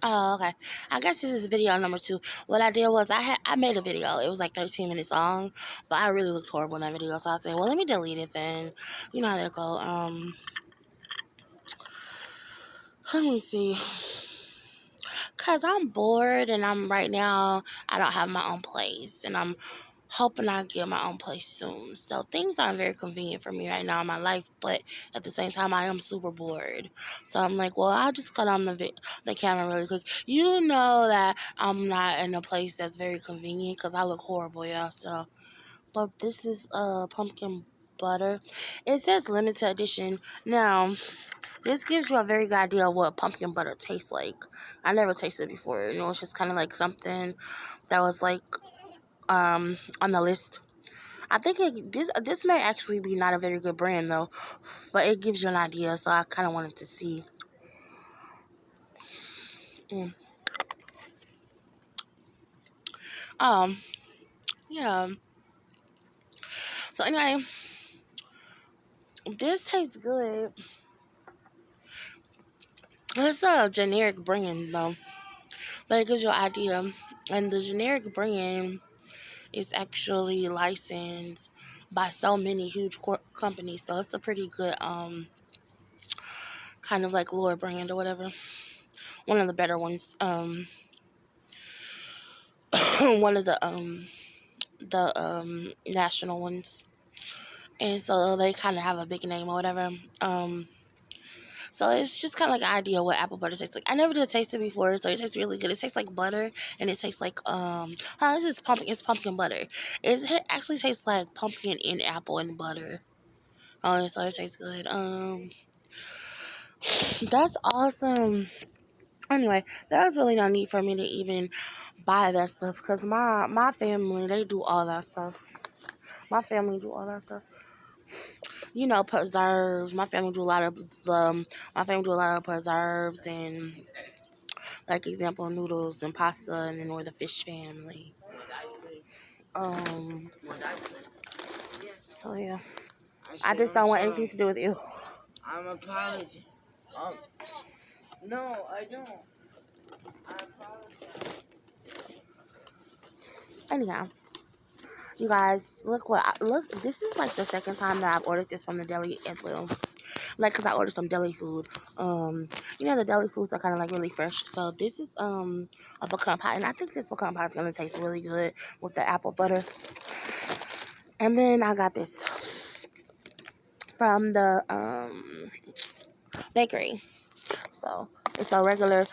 Oh, okay. I guess this is video number 2. What I did was I made a video. It was like 13 minutes long, but I really looked horrible in that video. So I said, well, let me delete it then. You know how that go. Let me see. Cause I'm bored and I'm right now. I don't have my own place, and I'm hoping I get my own place soon. So things aren't very convenient for me right now in my life, but at the same time, I am super bored. So I'm like, well, I'll just cut on the camera really quick. You know that I'm not in a place that's very convenient because I look horrible, yeah. So, but this is pumpkin butter. It says limited edition. Now, this gives you a very good idea of what pumpkin butter tastes like. I never tasted it before. You know, it's just kind of like something that was like on the list. I think this may actually be not a very good brand though, but it gives you an idea. So I kind of wanted to see. Mm. Um, yeah. So anyway, this tastes good. It's a generic brand though, but it gives you an idea. And the generic brand is actually licensed by so many huge companies, so it's a pretty good kind of like lure brand or whatever. One of the better ones. One of the national ones, and so they kind of have a big name or whatever. So it's just kind of like an idea what apple butter tastes like. I never did taste it before, so it tastes really good. It tastes like butter, and it tastes like this is pumpkin. It's pumpkin butter. It actually tastes like pumpkin and apple and butter. Oh, so it tastes good. That's awesome. Anyway, there was really no need for me to even buy that stuff because my family, they do all that stuff. My family do all that stuff. You know, preserves. My family do a lot of preserves and like example noodles and pasta, and then we're the fish family. Um. So yeah, I just don't want anything to do with you. I'm apology. No, I don't. I apologize. Anyhow, you guys, look. This is like the second time that I've ordered this from the deli as well. Like, cause I ordered some deli food. You know the deli foods are kind of like really fresh. So this is a pecan pie, and I think this pecan pie is gonna taste really good with the apple butter. And then I got this from the bakery. So it's a regular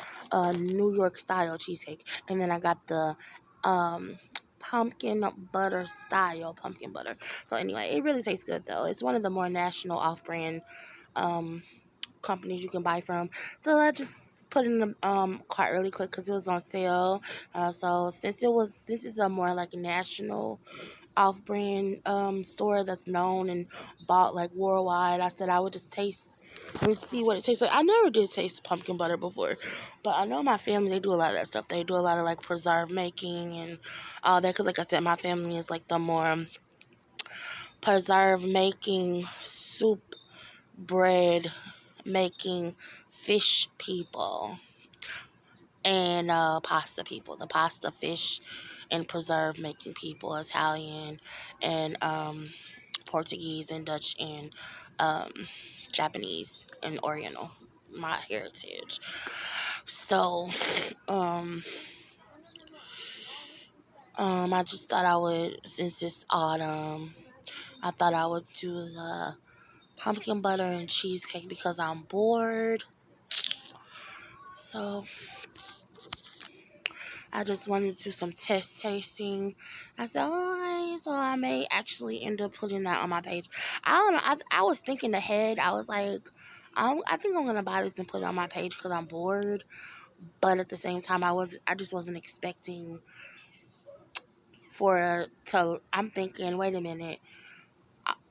New York style cheesecake, and then I got the um pumpkin butter style pumpkin butter. So anyway, it really tastes good though. It's one of the more national off-brand um companies you can buy from. So I just put in the cart really quick because it was on sale. So since it's a more like national off-brand store that's known and bought like worldwide, I said I would just taste and see what it tastes like. I never did taste pumpkin butter before, but I know my family, they do a lot of that stuff. They do a lot of like preserve making and all that because like I said, my family is like the more preserve making, soup, bread making, fish people, and pasta people. The pasta, fish, and preserve making people. Italian and Portuguese and Dutch and um, Japanese and Oriental. My heritage. So, um, I just thought I would, since it's autumn, I thought I would do the pumpkin butter and cheesecake because I'm bored. So I just wanted to do some test tasting. I said, oh, so I may actually end up putting that on my page. I don't know. I was thinking ahead. I was like, I think I'm gonna buy this and put it on my page because I'm bored. But at the same time, I just wasn't expecting I'm thinking, wait a minute.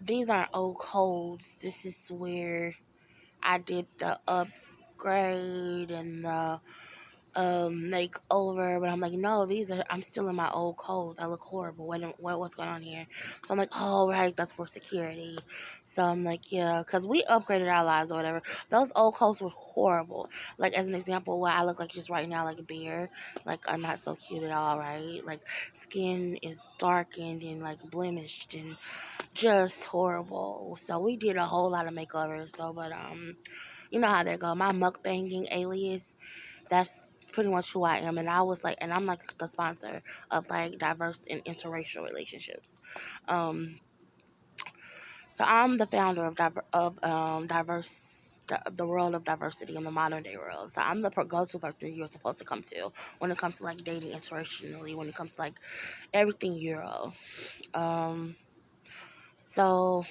These aren't old codes. This is where I did the upgrade and the makeover, but I'm like, no, I'm still in my old clothes. I look horrible. What's going on here? So I'm like, oh right, that's for security. So I'm like, yeah, because we upgraded our lives or whatever. Those old clothes were horrible. Like as an example, what I look like just right now, like a bear. Like I'm not so cute at all, right? Like skin is darkened and like blemished and just horrible. So we did a whole lot of makeovers. So, but you know how that go. My mukbanging alias, that's pretty much who I am. And I was like, and I'm like the sponsor of like diverse and interracial relationships. Um, so I'm the founder of diverse. The world of diversity in the modern day world. So I'm the go-to person you're supposed to come to when it comes to like dating interracially, when it comes to like everything Euro. Um, so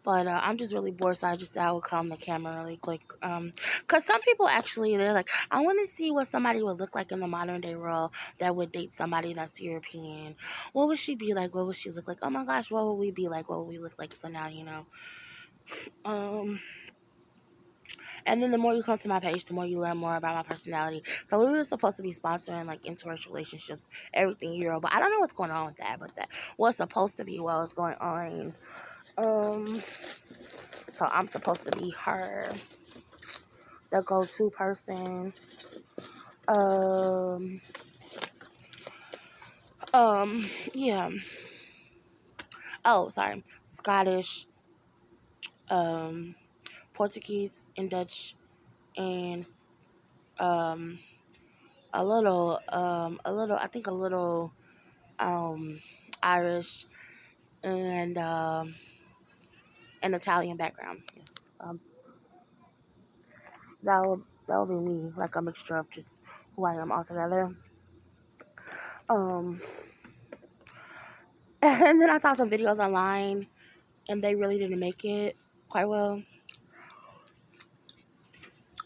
But I'm just really bored, so I just I would come on the camera really quick. Cause some people actually they're like, I want to see what somebody would look like in the modern day world that would date somebody that's European. What would she be like? What would she look like? Oh my gosh, what would we be like? What would we look like? So now you know. Um, and then the more you come to my page, the more you learn more about my personality. So we were supposed to be sponsoring like interracial relationships, everything Euro, but I don't know what's going on with that. But that what's supposed to be what was going on. So I'm supposed to be her, the go-to person. Um, yeah. Oh, sorry. Scottish, um, Portuguese, and Dutch, and um, I think a little, um, Irish, and an Italian background. Um, that would be me, like a mixture of just who I am altogether. Um, and then I saw some videos online, and they really didn't make it quite well.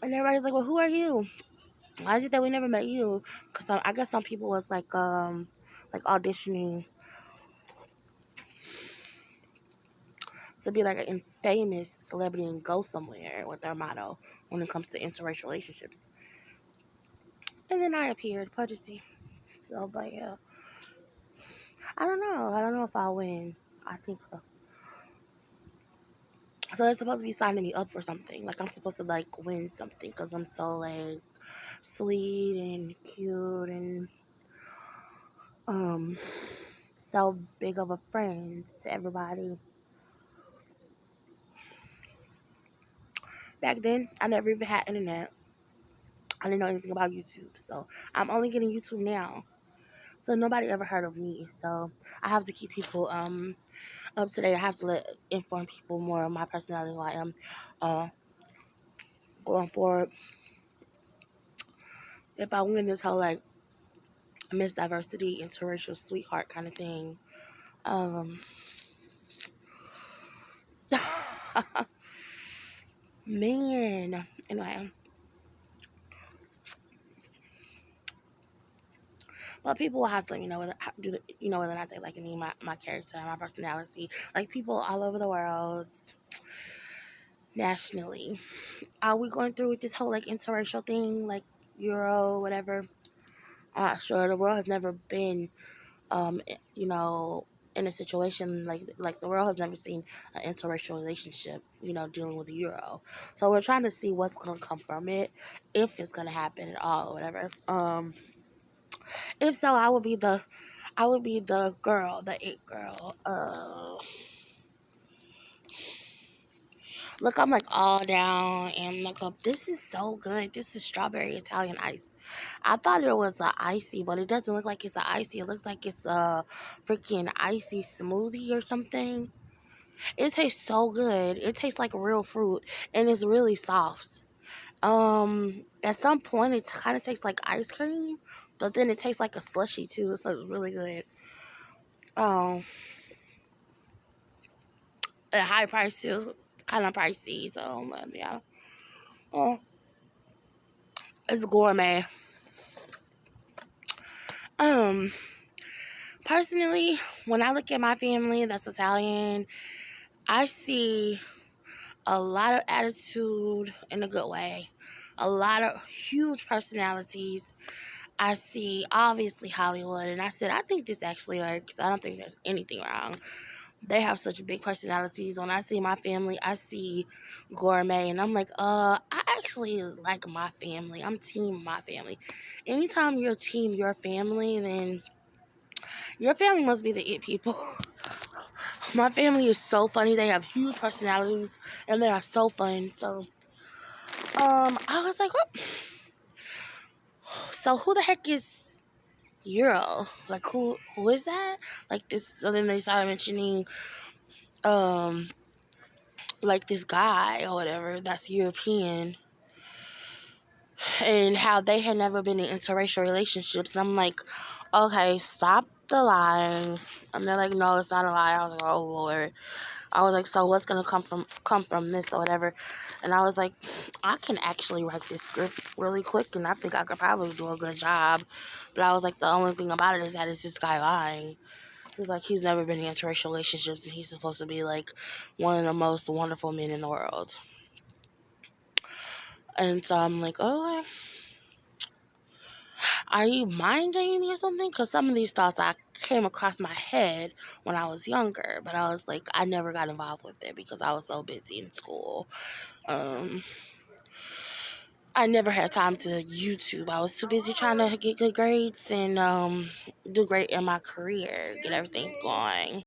And everybody's like, "Well, who are you? Why is it that we never met you?" Because I guess some people was like auditioning to be like an famous celebrity and go somewhere with their motto when it comes to interracial relationships. And then I appeared, Pudgy. So, but yeah, I don't know. I don't know if I'll win. I think so. So they're supposed to be signing me up for something. Like I'm supposed to like win something because I'm so like sweet and cute and um so big of a friend to everybody. Back then, I never even had internet. I didn't know anything about YouTube, so I'm only getting YouTube now. So nobody ever heard of me. So I have to keep people up to date. I have to inform people more of my personality, who I am, uh, going forward. If I win this whole like Miss Diversity interracial sweetheart kind of thing, um, man. Anyway, but people will have to let me know whether or not they like me, my character, my personality. Like people all over the world, nationally. Are we going through with this whole like interracial thing, like Euro, whatever? Sure. The world has never been, you know, in a situation like the world has never seen an interracial relationship, dealing with the Euro. So we're trying to see what's gonna come from it, if it's gonna happen at all or whatever. If so, I would be the girl, the it girl. Look, I'm like all down and look up. This is so good. This is strawberry Italian ice. I thought it was a icy, but it doesn't look like it's a icy. It looks like it's a freaking icy smoothie or something. It tastes so good. It tastes like real fruit and it's really soft. At some point it kind of tastes like ice cream, but then it tastes like a slushy too. So it's really good. Um, at high price too, kind of pricey. So yeah, oh, it's gourmet. Um, Personally, when I look at my family that's Italian, I see a lot of attitude in a good way. a lot of huge personalities. I see, obviously, Hollywood, and I said, I think this actually works. I don't think there's anything wrong. They have such big personalities. When I see my family, I see gourmet, and I'm like, I actually like my family. I'm team my family. Anytime you're team your family, then your family must be the it people. My family is so funny. They have huge personalities, and they are so fun. So, I was like, what? So who the heck is Euro? Like, who is that? Like this. So then they started mentioning, um, like this guy or whatever that's European, and how they had never been in interracial relationships. And I'm like, okay, stop the lying. And they're like, no, it's not a lie. I was like, oh Lord. I was like, so what's gonna come from this or whatever? And I was like, I can actually write this script really quick, and I think I could probably do a good job. But I was like, the only thing about it is that it's this guy lying. He's like, he's never been in interracial relationships, and he's supposed to be like one of the most wonderful men in the world. And so I'm like, oh, are you mind gaming me or something? Because some of these thoughts I came across my head when I was younger, but I was like, I never got involved with it because I was so busy in school. Um, I never had time to YouTube. I was too busy trying to get good grades and do great in my career, get everything going.